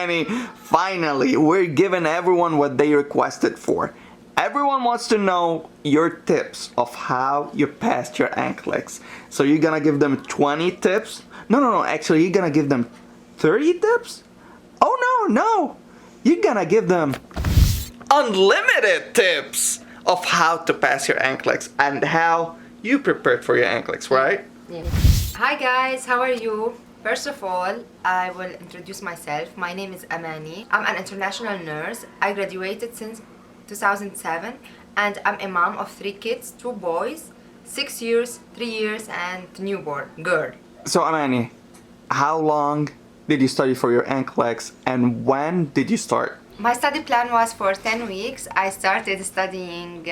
Amani, finally, we're giving everyone what they requested for. Everyone wants to know your tips of how you passed your Nclex. So you're gonna give them 20 tips? No, actually you're gonna give them 30 tips? Oh no, you're gonna give them unlimited tips of how to pass your Nclex and how you prepared for your Nclex, right? Yeah. Hi guys, how are you? First of all, I will introduce myself. My name is Amani. I'm an international nurse. I graduated since 2007 and I'm a mom of 3 kids, 2 boys, 6 years, 3 years and newborn girl. So Amani, how long did you study for your Nclex and when did you start? My study plan was for 10 weeks. I started studying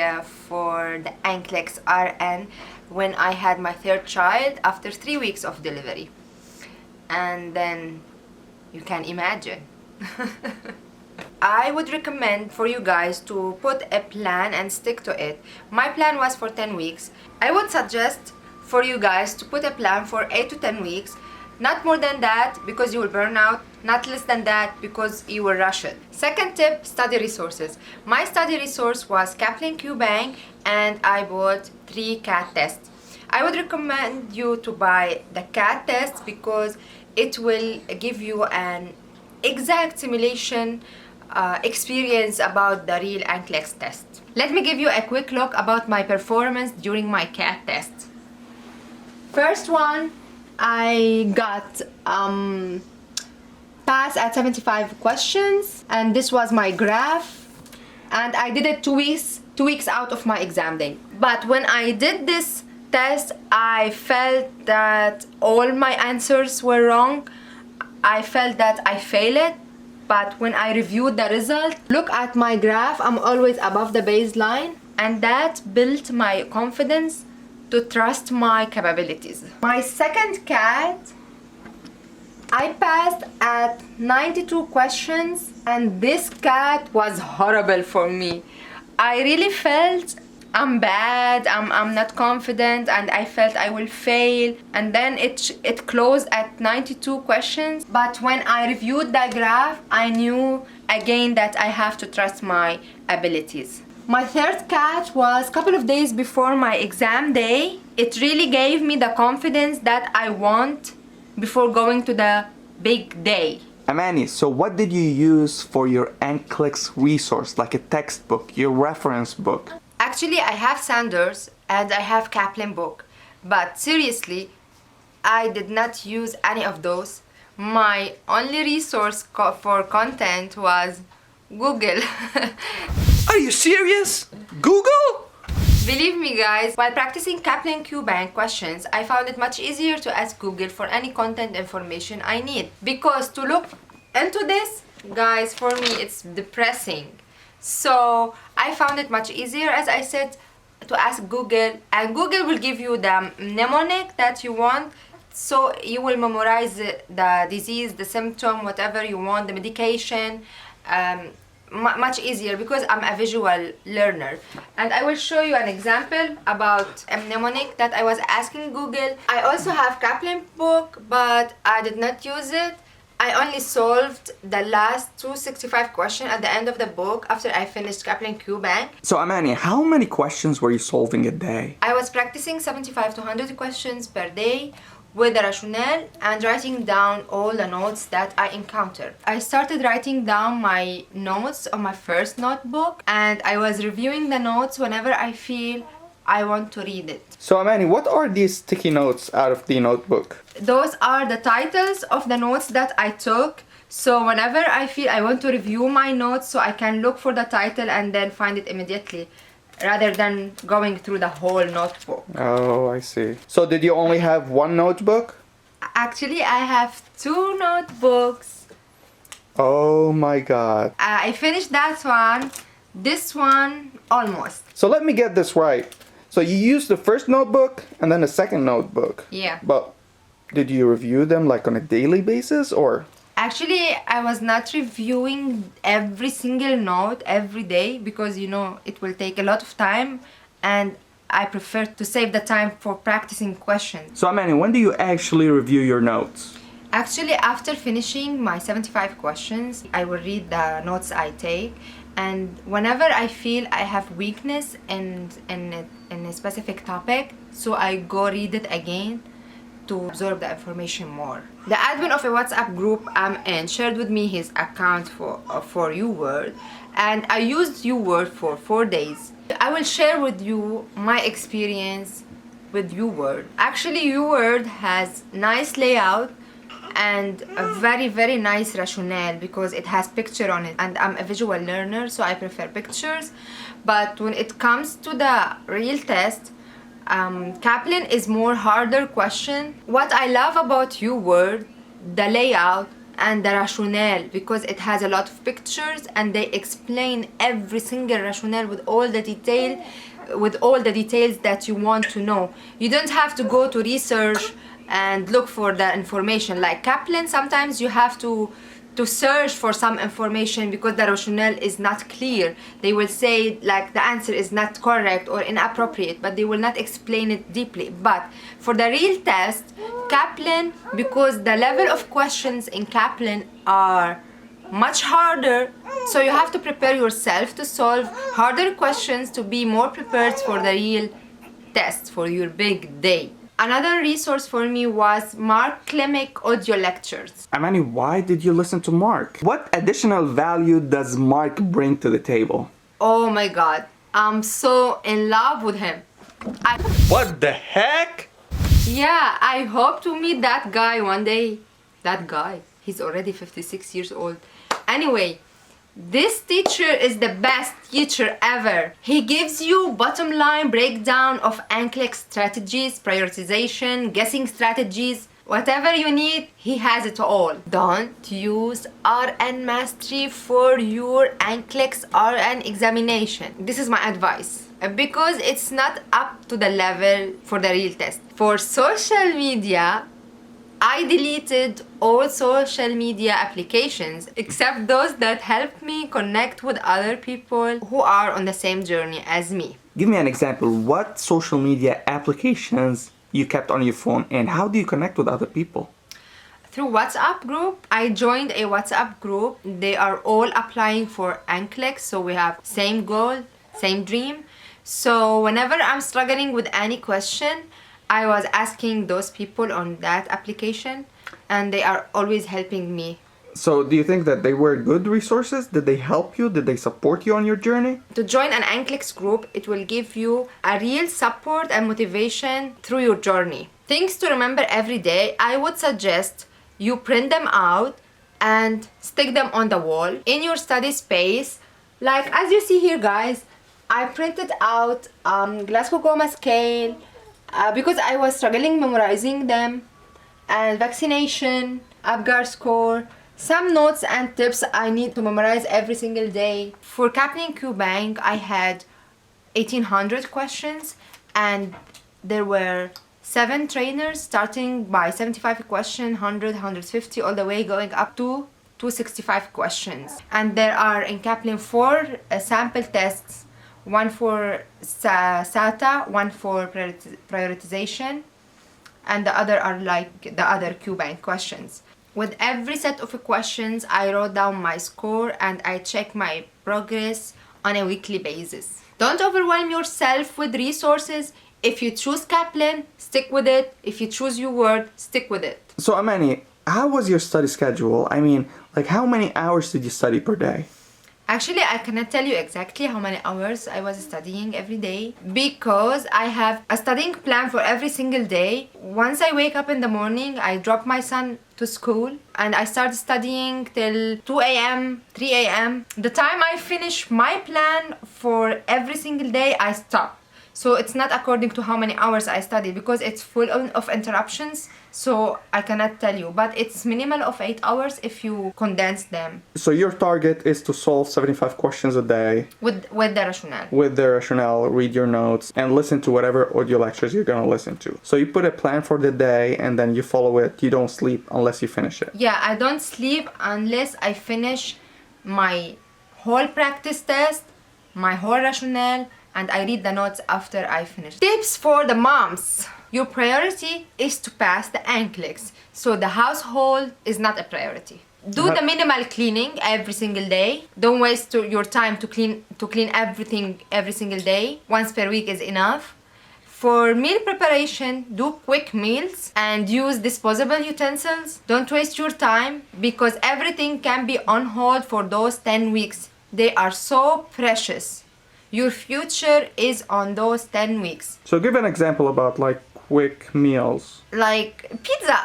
for the Nclex RN when I had my 3rd child after 3 weeks of delivery. And then you can imagine. I would recommend for you guys to put a plan and stick to it. My plan was for 10 weeks. I would suggest for you guys to put a plan for 8 to 10 weeks. Not more than that because you will burn out. Not less than that because you will rush it. Second tip, study resources. My study resource was KAPLAN QBank and I bought 3 CAT tests. I would recommend you to buy the CAT tests because it will give you an exact simulation experience about the real Nclex test. Let me give you a quick look about my performance during my CAT test. First one, I got pass at 75 questions and this was my graph, and I did it 2 weeks out of my exam day. But when I did this test, I felt that all my answers were wrong. I felt that I failed it. But when I reviewed the result, look at my graph, I'm always above the baseline, and that built my confidence to trust my capabilities. My second CAT, I passed at 92 questions and this CAT was horrible for me. I really felt I'm bad, I'm not confident, and I felt I will fail, and then it closed at 92 questions. But when I reviewed the graph, I knew again that I have to trust my abilities. My third CAT was a couple of days before my exam day. It really gave me the confidence that I want before going to the big day. Amani, so what did you use for your Nclex resource, like a textbook, your reference book? Actually, I have Sanders and I have KAPLAN book, but seriously, I did not use any of those. My only resource for content was Google. Are you serious? Google? Believe me guys, while practicing KAPLAN QBank questions, I found it much easier to ask Google for any content information I need. Because to look into this, guys, for me it's depressing. So I found it much easier, as I said, to ask Google, and Google will give you the mnemonic that you want, so you will memorize the disease, the symptom, whatever you want, the medication, much easier because I'm a visual learner. And I will show you an example about a mnemonic that I was asking Google. I also have KAPLAN book, but I did not use it. I only solved the last 265 questions at the end of the book after I finished KAPLAN QBank. So Amani, how many questions were you solving a day? I was practicing 75 to 100 questions per day with the rationale and writing down all the notes that I encountered. I started writing down my notes on my first notebook and I was reviewing the notes whenever I feel I want to read it. So Amani, what are these sticky notes out of the notebook? Those are the titles of the notes that I took. So whenever I feel I want to review my notes, so I can look for the title and then find it immediately, rather than going through the whole notebook. Oh, I see. So did you only have one notebook? Actually, I have 2 notebooks. Oh my god. I finished that one, this one almost. So let me get this right. So you used the first notebook and then the second notebook. Yeah. But did you review them like on a daily basis or? Actually, I was not reviewing every single note every day because, you know, it will take a lot of time and I prefer to save the time for practicing questions. So Amani, when do you actually review your notes? Actually, after finishing my 75 questions, I will read the notes I take, and whenever I feel I have weakness in a specific topic, so I go read it again to absorb the information more. The admin of a WhatsApp group I'm in shared with me his account for uworld, and I used uworld for 4 days. I will share with you my experience with uworld. Actually, uworld has nice layout and a very nice rationale because it has picture on it, and I'm a visual learner, so I prefer pictures. But when it comes to the real test, KAPLAN is more harder question. What I love about uworld, the layout and the rationale, because it has a lot of pictures and they explain every single rationale with all the details that you want to know. You don't have to go to research and look for the information. Like KAPLAN, sometimes you have to search for some information because the rationale is not clear. They will say like the answer is not correct or inappropriate, but they will not explain it deeply. But for the real test, KAPLAN, because the level of questions in KAPLAN are much harder, so you have to prepare yourself to solve harder questions to be more prepared for the real test, for your big day. Another resource for me was Mark Klimic audio lectures. Amani, why did you listen to Mark? What additional value does Mark bring to the table? Oh my god, I'm so in love with him. What the heck? Yeah, I hope to meet that guy one day. That guy, he's already 56 years old. Anyway, this teacher is the best teacher ever. He gives you bottom line breakdown of Nclex strategies, prioritization, guessing strategies. Whatever you need, he has it all. Don't use RN Mastery for your Nclex RN examination. This is my advice, because it's not up to the level for the real test. For social media, I deleted all social media applications except those that help me connect with other people who are on the same journey as me. Give me an example. What social media applications you kept on your phone and how do you connect with other people? Through WhatsApp group. I joined a WhatsApp group. They are all applying for Nclex, so we have same goal, same dream. So whenever I'm struggling with any question, I was asking those people on that application, and they are always helping me. So do you think that they were good resources? Did they help you? Did they support you on your journey? To join an Nclex group, it will give you a real support and motivation through your journey. Things to remember every day, I would suggest you print them out and stick them on the wall in your study space. Like as you see here, guys, I printed out Glasgow Coma scale, because I was struggling memorizing them, and vaccination, Apgar score, some notes and tips I need to memorize every single day. For KAPLAN QBank, I had 1800 questions, and there were 7 trainers starting by 75 questions, 100, 150, all the way going up to 265 questions. And there are in KAPLAN 4 sample tests, one for SATA, one for prioritization, and the other are like the other QBank questions. With every set of questions, I wrote down my score and I check my progress on a weekly basis. Don't overwhelm yourself with resources. If you choose KAPLAN, stick with it. If you choose uworld, stick with it. So Amani, how was your study schedule? I mean, like how many hours did you study per day? Actually, I cannot tell you exactly how many hours I was studying every day, because I have a studying plan for every single day. Once I wake up in the morning, I drop my son to school and I start studying till 2 a.m., 3 a.m. The time I finish my plan for every single day, I stop. So it's not according to how many hours I study, because it's full of interruptions, so I cannot tell you, but it's minimal of 8 hours if you condense them. So your target is to solve 75 questions a day. With the rationale. With the rationale, read your notes, and listen to whatever audio lectures you're gonna listen to. So you put a plan for the day and then you follow it. You don't sleep unless you finish it. Yeah, I don't sleep unless I finish my whole practice test, my whole rationale, and I read the notes after I finish. Tips for the moms. Your priority is to pass the Nclex, so the household is not a priority. Do the minimal cleaning every single day. Don't waste your time to clean everything every single day. Once per week is enough. For meal preparation, do quick meals and use disposable utensils. Don't waste your time because everything can be on hold for those 10 weeks. They are so precious. Your future is on those 10 weeks. So give an example about like quick meals. Like pizza,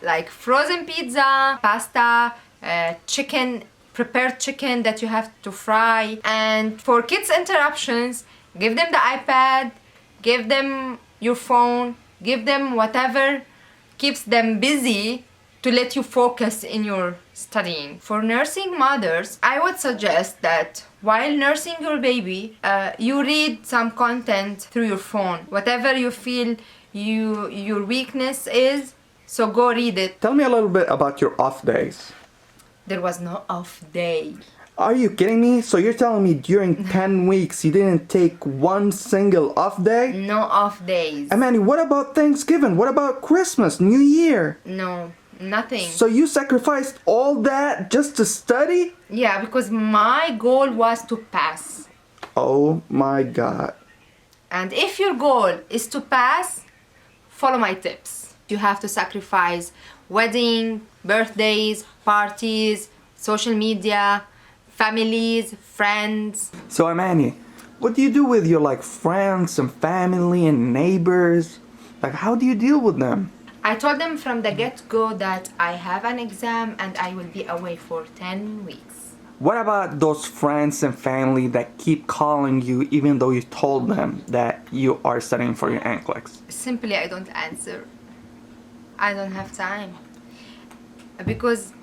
like frozen pizza, pasta, chicken, prepared chicken that you have to fry. And for kids interruptions, give them the iPad, give them your phone, give them whatever keeps them busy to let you focus in your studying. For nursing mothers, I would suggest that while nursing your baby, you read some content through your phone. Whatever you feel your weakness is, so go read it. Tell me a little bit about your off days. There was no off day. Are you kidding me? So you're telling me during 10 weeks you didn't take one single off day? No off days. Amani, what about Thanksgiving? What about Christmas, New Year? No, nothing. So you sacrificed all that just to study? Yeah, because my goal was to pass. Oh my God. And if your goal is to pass, follow my tips. You have to sacrifice wedding, birthdays, parties, social media, families, friends. So Amani, what do you do with your like friends and family and neighbors? Like how do you deal with them? I told them from the get-go that I have an exam and I will be away for 10 weeks. What about those friends and family that keep calling you even though you told them that you are studying for your Nclex? Simply, I don't answer. I don't have time. Because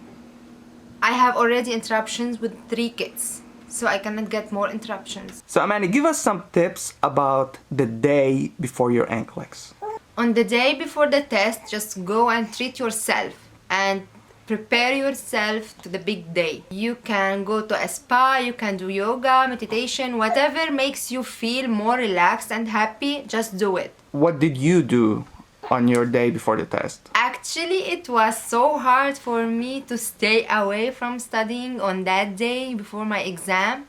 I have already interruptions with 3 kids, so I cannot get more interruptions. So Amani, give us some tips about the day before your Nclex. On the day before the test, just go and treat yourself and prepare yourself to the big day. You can go to a spa, you can do yoga, meditation, whatever makes you feel more relaxed and happy, just do it. What did you do on your day before the test? Actually, it was so hard for me to stay away from studying on that day before my exam.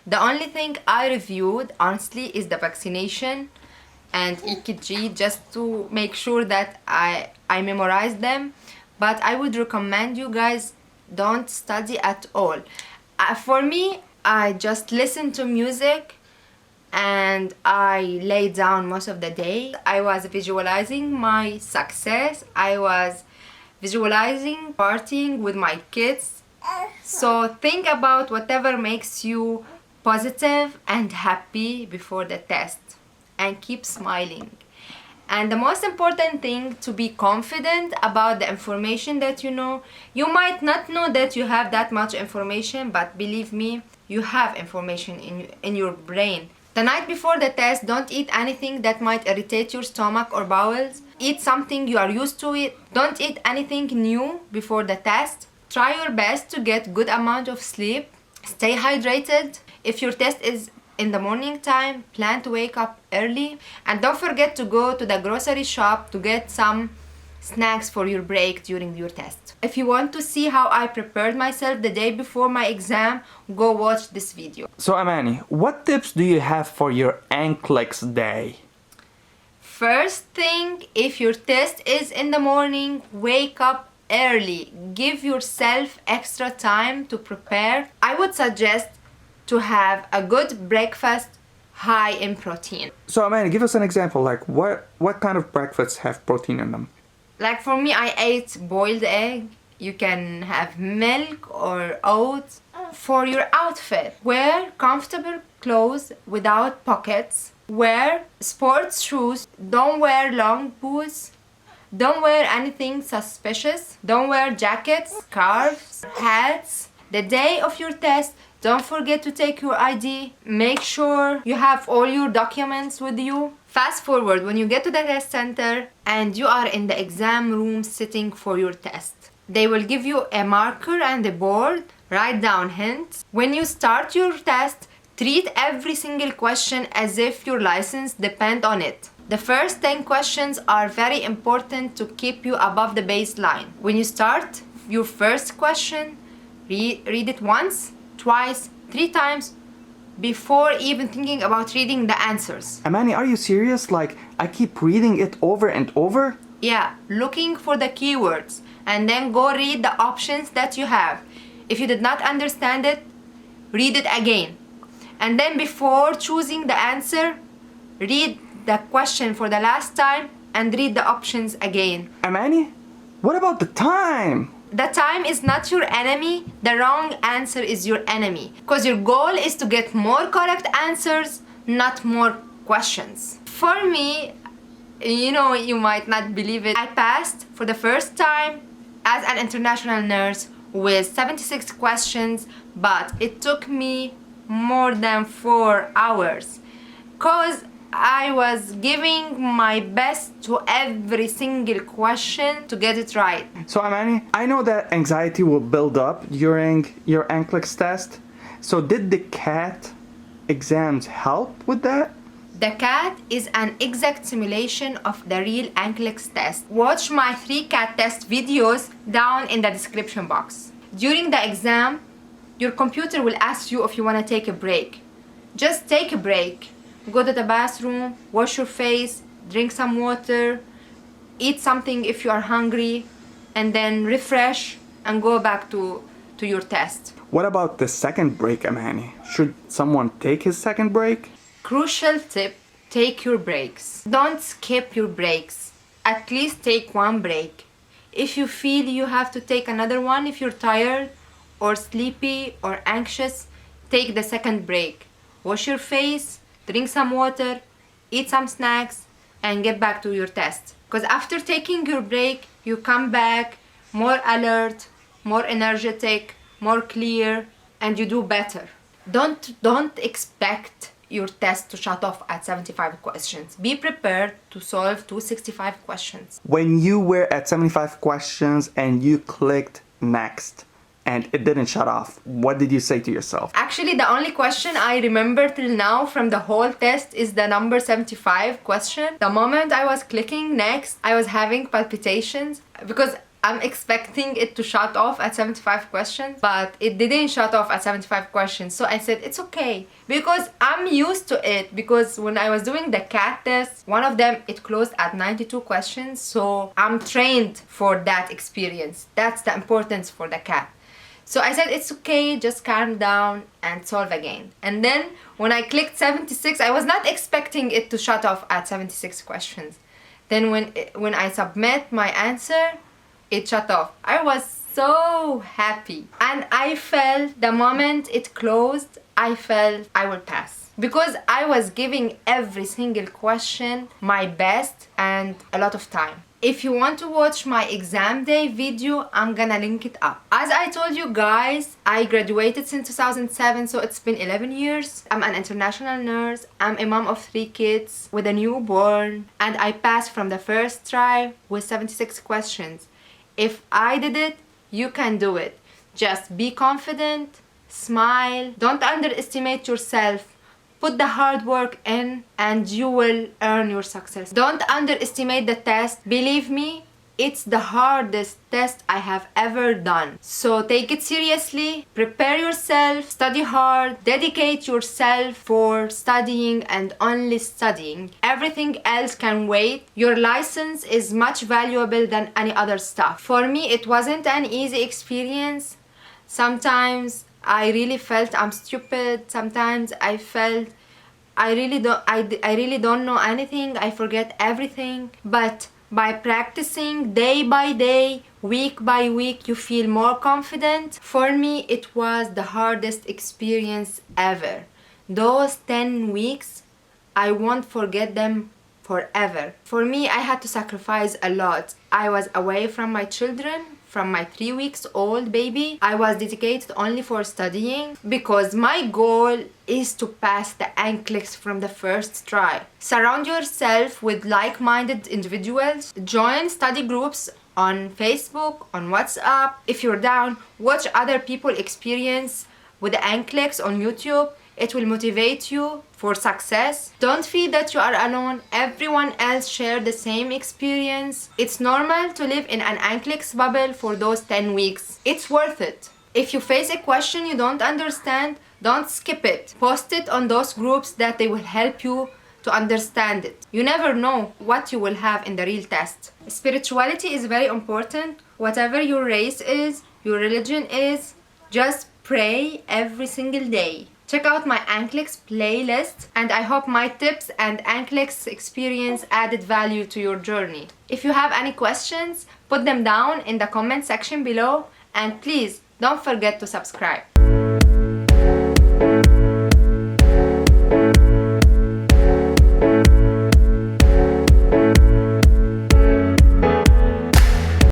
The only thing I reviewed, honestly, is the vaccination and EKG, just to make sure that I memorized them. But I would recommend you guys don't study at all. For me, I just listen to music and I lay down most of the day. I was visualizing my success. I was visualizing partying with my kids. So think about whatever makes you positive and happy before the test and keep smiling. And the most important thing, to be confident about the information that you know. You might not know that you have that much information, but believe me, you have information in your brain. The night before the test, don't eat anything that might irritate your stomach or bowels. Eat something you are used to it. Don't eat anything new before the test. Try your best to get good amount of sleep. Stay hydrated. If your test is in the morning time, plan to wake up early. And don't forget to go to the grocery shop to get some snacks for your break during your test. If you want to see how I prepared myself the day before my exam, go watch this video. So Amani, what tips do you have for your Nclex day? First thing, if your test is in the morning, wake up early. Give yourself extra time to prepare. I would suggest to have a good breakfast high in protein. So Amani, give us an example, like what kind of breakfasts have protein in them? Like for me, I ate boiled egg. You can have milk or oats. For your outfit, wear comfortable clothes without pockets. Wear sports shoes. Don't wear long boots. Don't wear anything suspicious. Don't wear jackets, scarves, hats. The day of your test, don't forget to take your ID. Make sure you have all your documents with you. Fast forward when you get to the test center and you are in the exam room sitting for your test. They will give you a marker and a board. Write down hints. When you start your test, treat every single question as if your license depends on it. The first 10 questions are very important to keep you above the baseline. When you start your first question, read it once, twice, 3 times before even thinking about reading the answers. Amani, are you serious? Like, I keep reading it over and over? Yeah, looking for the keywords and then go read the options that you have. If you did not understand it, read it again. And then before choosing the answer, read the question for the last time and read the options again. Amani, what about the time? The time is not your enemy, the wrong answer is your enemy. Because your goal is to get more correct answers, not more questions. For me, you might not believe it, I passed for the first time as an international nurse with 76 questions, but it took me more than 4 hours. Because I was giving my best to every single question to get it right. So Amani, I know that anxiety will build up during your Nclex test. So did the CAT exams help with that? The CAT is an exact simulation of the real Nclex test. Watch my 3 CAT test videos down in the description box. During the exam, your computer will ask you if you want to take a break. Just take a break. Go to the bathroom, wash your face, drink some water, eat something if you are hungry, and then refresh and go back to your test. What about the second break, Amani? Should someone take his second break? Crucial tip, take your breaks. Don't skip your breaks. At least take 1 break. If you feel you have to take another one, if you're tired or sleepy or anxious, take the second break. Wash your face, drink some water, eat some snacks, and get back to your test. Because after taking your break, you come back more alert, more energetic, more clear, and you do better. Don't expect your test to shut off at 75 questions. Be prepared to solve 265 questions. When you were at 75 questions and you clicked next and it didn't shut off, what did you say to yourself? Actually, the only question I remember till now from the whole test is the number 75 question. The moment I was clicking next, I was having palpitations because I'm expecting it to shut off at 75 questions, but it didn't shut off at 75 questions. So I said, it's okay, because I'm used to it. Because when I was doing the CAT test, one of them, it closed at 92 questions. So I'm trained for that experience. That's the importance for the CAT. So I said, it's okay, just calm down and solve again. And then when I clicked 76, I was not expecting it to shut off at 76 questions. Then when I submit my answer, it shut off. I was so happy. And I felt the moment it closed, I felt I will pass. Because I was giving every single question my best and a lot of time. If you want to watch my exam day video, I'm gonna link it up. As I told you guys, I graduated since 2007, so it's been 11 years. I'm an international nurse. I'm a mom of 3 kids with a newborn, and I passed from the first try with 76 questions. If I did it, you can do it. Just be confident, smile, don't underestimate yourself. Put the hard work in and you will earn your success. Don't underestimate the test. Believe me, it's the hardest test I have ever done. So take it seriously, prepare yourself, study hard, dedicate yourself for studying and only studying. Everything else can wait. Your license is much valuable than any other stuff. For me, it wasn't an easy experience. Sometimes I really felt I'm stupid. Sometimes I felt I really don't know anything. I forget everything. But by practicing day by day, week by week, you feel more confident. For me, it was the hardest experience ever. Those 10 weeks, I won't forget them forever. For me, I had to sacrifice a lot. I was away from my children, from my 3 weeks old baby. I was dedicated only for studying because my goal is to pass the Nclex from the first try. Surround yourself with like-minded individuals. Join study groups on Facebook, on WhatsApp. If you're down, watch other people experience with the Nclex on YouTube. It will motivate you for success. Don't feel that you are alone. Everyone else shared the same experience. It's normal to live in an Nclex bubble for those 10 weeks. It's worth it. If you face a question you don't understand, don't skip it. Post it on those groups that they will help you to understand it. You never know what you will have in the real test. Spirituality is very important. Whatever your race is, your religion is, just pray every single day. Check out my Nclex playlist, and I hope my tips and Nclex experience added value to your journey. If you have any questions, put them down in the comment section below, and please don't forget to subscribe.